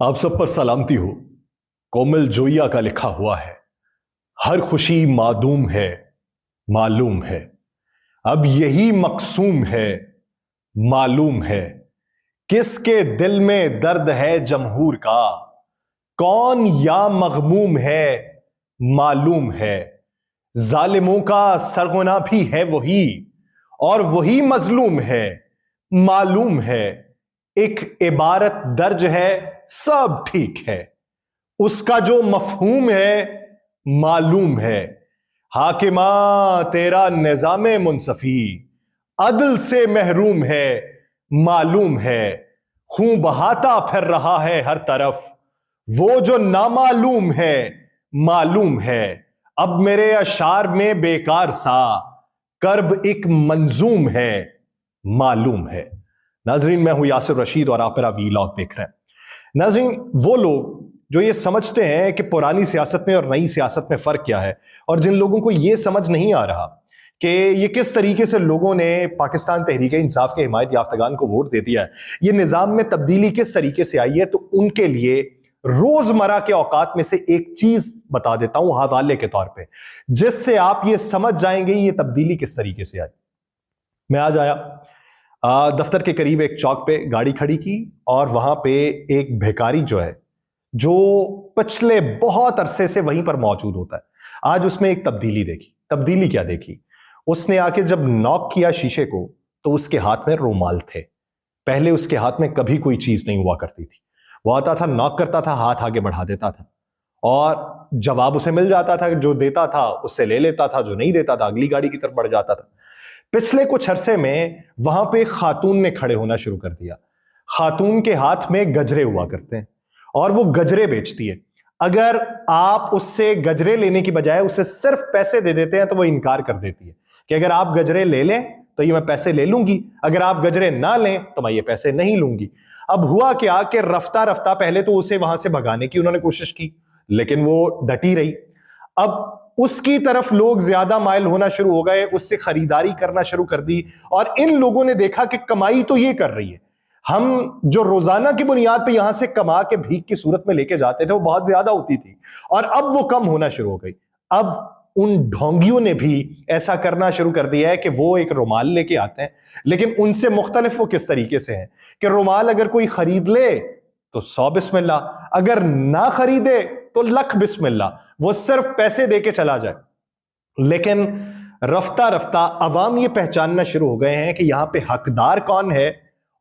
آپ سب پر سلامتی ہو۔ کومل جویا کا لکھا ہوا ہے، ہر خوشی معدوم ہے معلوم ہے، اب یہی مقسوم ہے معلوم ہے، کس کے دل میں درد ہے جمہور کا، کون یا مغموم ہے معلوم ہے، ظالموں کا سرغنہ بھی ہے وہی اور وہی مظلوم ہے معلوم ہے، ایک عبارت درج ہے سب ٹھیک ہے، اس کا جو مفہوم ہے معلوم ہے، حاکماں تیرا نظام منصفی عدل سے محروم ہے معلوم ہے، خون بہاتا پھر رہا ہے ہر طرف وہ جو نامعلوم ہے معلوم ہے، اب میرے اشعار میں بیکار سا کرب ایک منظوم ہے معلوم ہے۔ ناظرین، میں ہوں یاسر رشید اور آپ میرا ویلاگ دیکھ رہے ہیں۔ ناظرین، وہ لوگ جو یہ سمجھتے ہیں کہ پرانی سیاست میں اور نئی سیاست میں فرق کیا ہے، اور جن لوگوں کو یہ سمجھ نہیں آ رہا کہ یہ کس طریقے سے لوگوں نے پاکستان تحریک انصاف کے حمایت یافتگان کو ووٹ دے دیا ہے، یہ نظام میں تبدیلی کس طریقے سے آئی ہے، تو ان کے لیے روزمرہ کے اوقات میں سے ایک چیز بتا دیتا ہوں حوالے کے طور پہ، جس سے آپ یہ سمجھ جائیں گے یہ تبدیلی کس طریقے سے آئی۔ میں آج آیا دفتر کے قریب ایک چوک پہ گاڑی کھڑی کی، اور وہاں پہ ایک بھیکاری جو ہے، جو پچھلے بہت عرصے سے وہیں پر موجود ہوتا ہے، آج اس میں ایک تبدیلی دیکھی۔ تبدیلی کیا دیکھی؟ اس نے آ کے جب ناک کیا شیشے کو تو اس کے ہاتھ میں رومال تھے۔ پہلے اس کے ہاتھ میں کبھی کوئی چیز نہیں ہوا کرتی تھی، وہ آتا تھا، ناک کرتا تھا، ہاتھ آگے بڑھا دیتا تھا، اور جواب اسے مل جاتا تھا، جو دیتا تھا اس سے لے لیتا تھا، جو نہیں دیتا تھا اگلی گاڑی کی طرف بڑھ جاتا تھا۔ پچھلے کچھ عرصے میں وہاں پہ خاتون نے کھڑے ہونا شروع کر دیا۔ خاتون کے ہاتھ میں گجرے ہوا کرتے ہیں اور وہ گجرے بیچتی ہے۔ اگر آپ اس سے گجرے لینے کی بجائے اسے صرف پیسے دے دیتے ہیں تو وہ انکار کر دیتی ہے کہ اگر آپ گجرے لے لیں تو یہ میں پیسے لے لوں گی، اگر آپ گجرے نہ لیں تو میں یہ پیسے نہیں لوں گی۔ اب ہوا کیا کہ رفتہ رفتہ پہلے تو اسے وہاں سے بھگانے کی انہوں نے کوشش کی، لیکن وہ ڈٹی رہی۔ اب اس کی طرف لوگ زیادہ مائل ہونا شروع ہو گئے، اس سے خریداری کرنا شروع کر دی، اور ان لوگوں نے دیکھا کہ کمائی تو یہ کر رہی ہے، ہم جو روزانہ کی بنیاد پہ یہاں سے کما کے بھیک کی صورت میں لے کے جاتے تھے وہ بہت زیادہ ہوتی تھی، اور اب وہ کم ہونا شروع ہو گئی۔ اب ان ڈھونگیوں نے بھی ایسا کرنا شروع کر دیا ہے کہ وہ ایک رومال لے کے آتے ہیں، لیکن ان سے مختلف وہ کس طریقے سے ہیں کہ رومال اگر کوئی خرید لے تو 100 بسم اللہ، اگر نہ خریدے تو لکھ بسم اللہ، وہ صرف پیسے دے کے چلا جائے۔ لیکن رفتہ رفتہ عوام یہ پہچاننا شروع ہو گئے ہیں کہ یہاں پہ حقدار کون ہے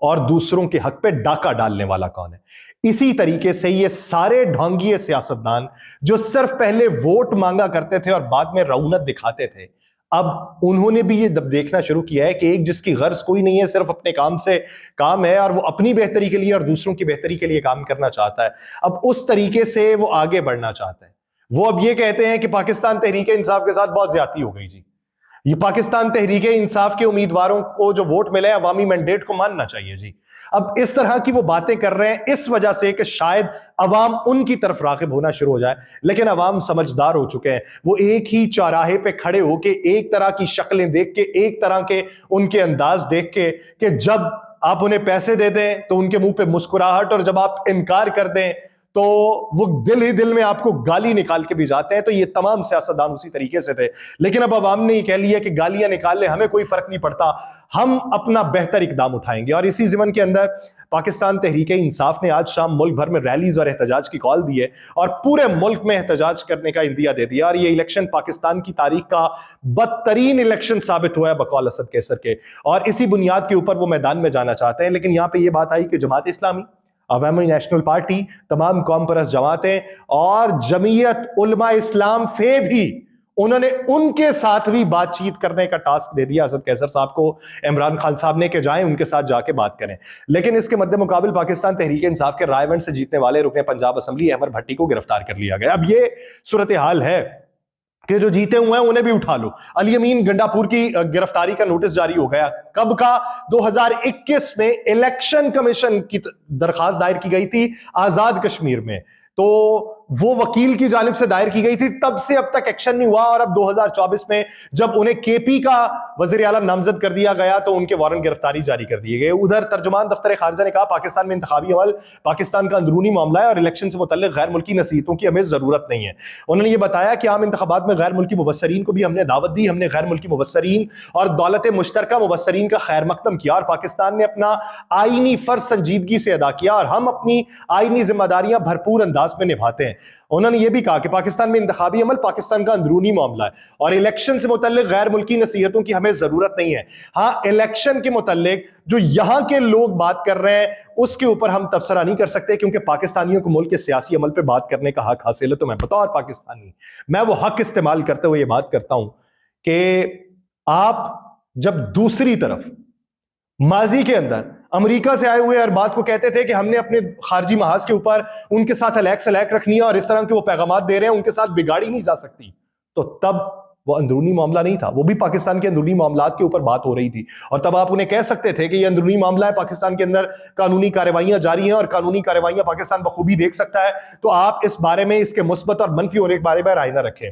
اور دوسروں کے حق پہ ڈاکہ ڈالنے والا کون ہے۔ اسی طریقے سے یہ سارے ڈھونگیے سیاستدان جو صرف پہلے ووٹ مانگا کرتے تھے اور بعد میں رعونت دکھاتے تھے، اب انہوں نے بھی یہ دیکھنا شروع کیا ہے کہ ایک جس کی غرض کوئی نہیں ہے، صرف اپنے کام سے کام ہے، اور وہ اپنی بہتری کے لیے اور دوسروں کی بہتری کے لیے کام کرنا چاہتا ہے، اب اس طریقے سے وہ آگے بڑھنا چاہتا ہے۔ وہ اب یہ کہتے ہیں کہ پاکستان تحریک انصاف کے ساتھ بہت زیادتی ہو گئی جی، یہ پاکستان تحریک انصاف کے امیدواروں کو جو ووٹ ملے عوامی مینڈیٹ کو ماننا چاہیے جی۔ اب اس طرح کی وہ باتیں کر رہے ہیں اس وجہ سے کہ شاید عوام ان کی طرف راغب ہونا شروع ہو جائے، لیکن عوام سمجھدار ہو چکے ہیں۔ وہ ایک ہی چوراہے پہ کھڑے ہو کے ایک طرح کی شکلیں دیکھ کے، ایک طرح کے ان کے انداز دیکھ کے، کہ جب آپ انہیں پیسے دے دیں تو ان کے منہ پہ مسکراہٹ، اور جب آپ انکار کر دیں تو وہ دل ہی دل میں آپ کو گالی نکال کے بھی جاتے ہیں۔ تو یہ تمام سیاستدان اسی طریقے سے تھے، لیکن اب عوام نے یہ کہہ لیا کہ گالیاں نکال لیں، ہمیں کوئی فرق نہیں پڑتا، ہم اپنا بہتر اقدام اٹھائیں گے۔ اور اسی ضمن کے اندر پاکستان تحریک انصاف نے آج شام ملک بھر میں ریلیز اور احتجاج کی کال دی ہے، اور پورے ملک میں احتجاج کرنے کا اندیا دے دیا، اور یہ الیکشن پاکستان کی تاریخ کا بدترین الیکشن ثابت ہوا ہے بقول اسد کیسر کے، اور اسی بنیاد کے اوپر وہ میدان میں جانا چاہتے ہیں۔ لیکن یہاں پہ یہ بات آئی کہ جماعت اسلامی، عوامی نیشنل پارٹی، تمام قوم پرست جماعتیں اور جمعیت علماء اسلام فے بھی، انہوں نے ان کے ساتھ بھی بات چیت کرنے کا ٹاسک دے دیا اسد کیسر صاحب کو، عمران خان صاحب نے، کہ جائیں ان کے ساتھ جا کے بات کریں۔ لیکن اس کے مد مقابل پاکستان تحریک انصاف کے رائے ونڈ سے جیتنے والے رکن پنجاب اسمبلی احمد بھٹی کو گرفتار کر لیا گیا۔ اب یہ صورتحال ہے کہ جو جیتے ہوئے ہیں انہیں بھی اٹھا لو۔ علی امین گنڈا پور کی گرفتاری کا نوٹس جاری ہو گیا، کب کا؟ 2021 میں الیکشن کمیشن کی درخواست دائر کی گئی تھی آزاد کشمیر میں، تو وہ وکیل کی جانب سے دائر کی گئی تھی، تب سے اب تک ایکشن نہیں ہوا، اور اب 2024 میں جب انہیں کے پی کا وزیر اعلیٰ نامزد کر دیا گیا تو ان کے وارنٹ گرفتاری جاری کر دیے گئے۔ ادھر ترجمان دفتر خارجہ نے کہا پاکستان میں انتخابی عمل پاکستان کا اندرونی معاملہ ہے اور الیکشن سے متعلق غیر ملکی نصیحتوں کی ہمیں ضرورت نہیں ہے۔ انہوں نے یہ بتایا کہ عام انتخابات میں غیر ملکی مبصرین کو بھی ہم نے دعوت دی، ہم نے غیر ملکی مبصرین اور دولت مشترکہ مبصرین کا خیر مقدم کیا، اور پاکستان نے اپنا آئینی فرض سنجیدگی سے ادا کیا اور ہم اپنی آئینی ذمہ داریاں بھرپور انداز میں نبھاتے ہیں۔ انہوں نے یہ بھی کہا کہ پاکستان میں انتخابی عمل پاکستان کا اندرونی معاملہ ہے اور الیکشن سے متعلق غیر ملکی نصیحتوں کی ہمیں ضرورت نہیں ہے۔ ہاں، الیکشن کے متعلق جو یہاں کے لوگ بات کر رہے ہیں اس کے اوپر ہم تبصرہ نہیں کر سکتے، کیونکہ پاکستانیوں کو ملک کے سیاسی عمل پہ بات کرنے کا حق حاصل ہے۔ تو میں بطور پاکستانی میں وہ حق استعمال کرتے ہوئے یہ بات کرتا ہوں کہ آپ جب دوسری طرف ماضی کے اندر امریکہ سے آئے ہوئے ارباب کو کہتے تھے کہ ہم نے اپنے خارجی محاذ کے اوپر ان کے ساتھ الیک رکھنی ہے اور اس طرح کے وہ پیغامات دے رہے ہیں ان کے ساتھ بگاڑی نہیں جا سکتی، تو تب وہ اندرونی معاملہ نہیں تھا، وہ بھی پاکستان کے اندرونی معاملات کے اوپر بات ہو رہی تھی، اور تب آپ انہیں کہہ سکتے تھے کہ یہ اندرونی معاملہ ہے، پاکستان کے اندر قانونی کارروائیاں جاری ہیں اور قانونی کارروائیاں پاکستان بخوبی دیکھ سکتا ہے، تو آپ اس بارے میں اس کے مثبت اور منفی ہونے کے بارے میں رائے نہ رکھیں۔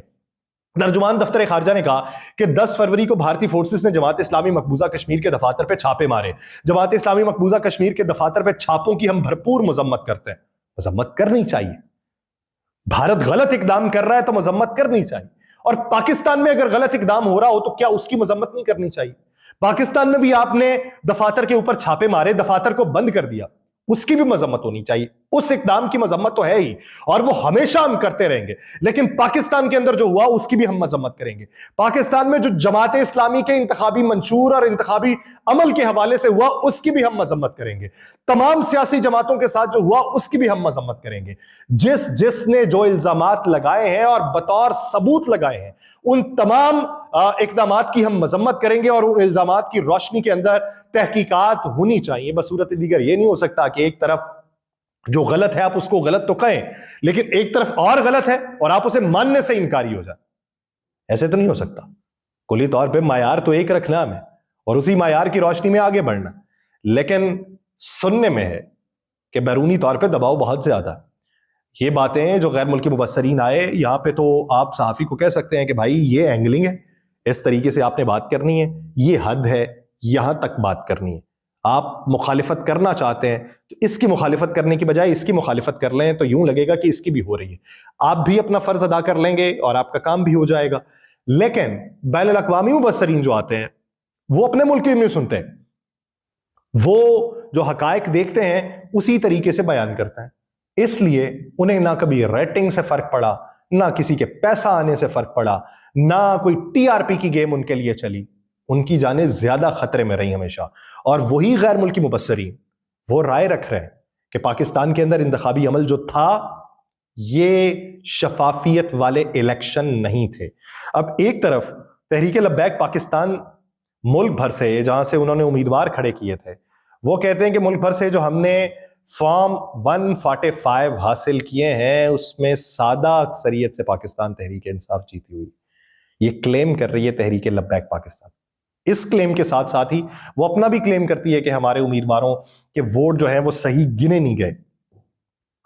ترجمان دفتر خارجہ نے کہا کہ 10 فروری کو بھارتی فورسز نے جماعت اسلامی مقبوضہ کشمیر کے دفاتر پہ چھاپے مارے۔ جماعت اسلامی مقبوضہ کشمیر کے دفاتر پہ چھاپوں کی ہم بھرپور مذمت کرتے ہیں، مذمت کرنی چاہیے۔ بھارت غلط اقدام کر رہا ہے تو مذمت کرنی چاہیے، اور پاکستان میں اگر غلط اقدام ہو رہا ہو تو کیا اس کی مذمت نہیں کرنی چاہیے؟ پاکستان میں بھی آپ نے دفاتر کے اوپر چھاپے مارے، دفاتر کو بند کر دیا، اس کی بھی مذمت ہونی چاہیے، اس اقدام کی مذمت تو ہے ہی اور وہ ہمیشہ ہم کرتے رہیں گے، لیکن پاکستان کے اندر جو ہوا اس کی بھی ہم مذمت کریں گے۔ پاکستان میں جو جماعت اسلامی کے انتخابی منشور اور انتخابی عمل کے حوالے سے ہوا اس کی بھی ہم مذمت کریں گے، تمام سیاسی جماعتوں کے ساتھ جو ہوا اس کی بھی ہم مذمت کریں گے۔ جس نے جو الزامات لگائے ہیں اور بطور ثبوت لگائے ہیں ان تمام اقدامات کی ہم مذمت کریں گے، اور ان الزامات کی روشنی کے اندر تحقیقات ہونی چاہیے۔ بصورت دیگر یہ نہیں ہو سکتا کہ ایک طرف جو غلط ہے آپ اس کو غلط تو کہیں، لیکن ایک طرف اور غلط ہے اور آپ اسے ماننے سے انکاری ہو جائے، ایسے تو نہیں ہو سکتا۔ کلی طور پہ معیار تو ایک رکھنا ہمیں اور اسی معیار کی روشنی میں آگے بڑھنا، لیکن سننے میں ہے کہ بیرونی طور پہ دباؤ بہت زیادہ ہے۔ یہ باتیں جو غیر ملکی مبصرین آئے یہاں پہ تو آپ صحافی کو کہہ سکتے ہیں کہ بھائی یہ اینگلنگ ہے، اس طریقے سے آپ نے بات کرنی ہے، یہ حد ہے، یہاں تک بات کرنی ہے۔ آپ مخالفت کرنا چاہتے ہیں تو اس کی مخالفت کرنے کی بجائے اس کی مخالفت کر لیں تو یوں لگے گا کہ اس کی بھی ہو رہی ہے، آپ بھی اپنا فرض ادا کر لیں گے اور آپ کا کام بھی ہو جائے گا۔ لیکن بین الاقوامی مبصرین جو آتے ہیں وہ اپنے ملک کی نہیں سنتے، وہ جو حقائق دیکھتے ہیں اسی طریقے سے بیان کرتے ہیں، اس لیے انہیں نہ کبھی ریٹنگ سے فرق پڑا، نہ کسی کے پیسہ آنے سے فرق پڑا، نہ کوئی ٹی آر پی کی گیم ان کے لیے چلی، ان کی جانیں زیادہ خطرے میں رہی ہمیشہ۔ اور وہی غیر ملکی مبصرین وہ رائے رکھ رہے ہیں کہ پاکستان کے اندر انتخابی عمل جو تھا یہ شفافیت والے الیکشن نہیں تھے۔ اب ایک طرف تحریک لبیک پاکستان ملک بھر سے جہاں سے انہوں نے امیدوار کھڑے کیے تھے وہ کہتے ہیں کہ ملک بھر سے جو ہم نے فارم 145 حاصل کیے ہیں اس میں سادہ اکثریت سے پاکستان تحریک انصاف جیتی ہوئی، یہ کلیم کر رہی ہے تحریک لبیک پاکستان۔ اس کلیم کے ساتھ ساتھ ہی وہ اپنا بھی کلیم کرتی ہے کہ ہمارے امیدواروں کے ووٹ جو ہیں وہ صحیح گنے نہیں گئے،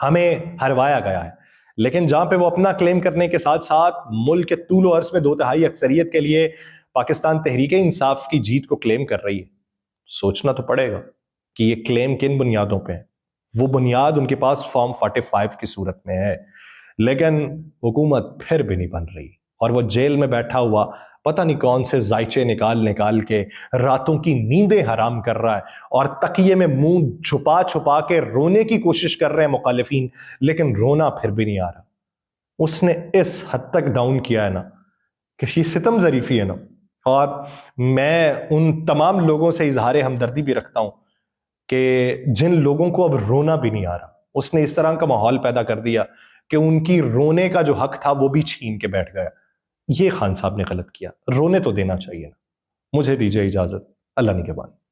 ہمیں ہروایا گیا ہے۔ لیکن جہاں پہ وہ اپنا کلیم کرنے کے ساتھ ساتھ ملک کے طول و عرض میں 2/3 اکثریت کے لیے پاکستان تحریک انصاف کی جیت کو کلیم کر رہی ہے، سوچنا تو پڑے گا کہ یہ کلیم کن بنیادوں پہ ہے۔ وہ بنیاد ان کے پاس فارم 45 کی صورت میں ہے، لیکن حکومت پھر بھی نہیں بن رہی، اور وہ جیل میں بیٹھا ہوا پتہ نہیں کون سے ذائچے نکال کے راتوں کی نیندیں حرام کر رہا ہے، اور تکیے میں منہ چھپا چھپا کے رونے کی کوشش کر رہے ہیں مخالفین، لیکن رونا پھر بھی نہیں آ رہا۔ اس نے اس حد تک ڈاؤن کیا ہے نا کہ یہ ستم ظریفی ہے نا، اور میں ان تمام لوگوں سے اظہار ہمدردی بھی رکھتا ہوں کہ جن لوگوں کو اب رونا بھی نہیں آ رہا، اس نے اس طرح کا ماحول پیدا کر دیا کہ ان کی رونے کا جو حق تھا وہ بھی چھین کے بیٹھ گیا۔ یہ خان صاحب نے غلط کیا، رونے تو دینا چاہیے نا۔ مجھے دیجیے اجازت، اللہ نگہبان۔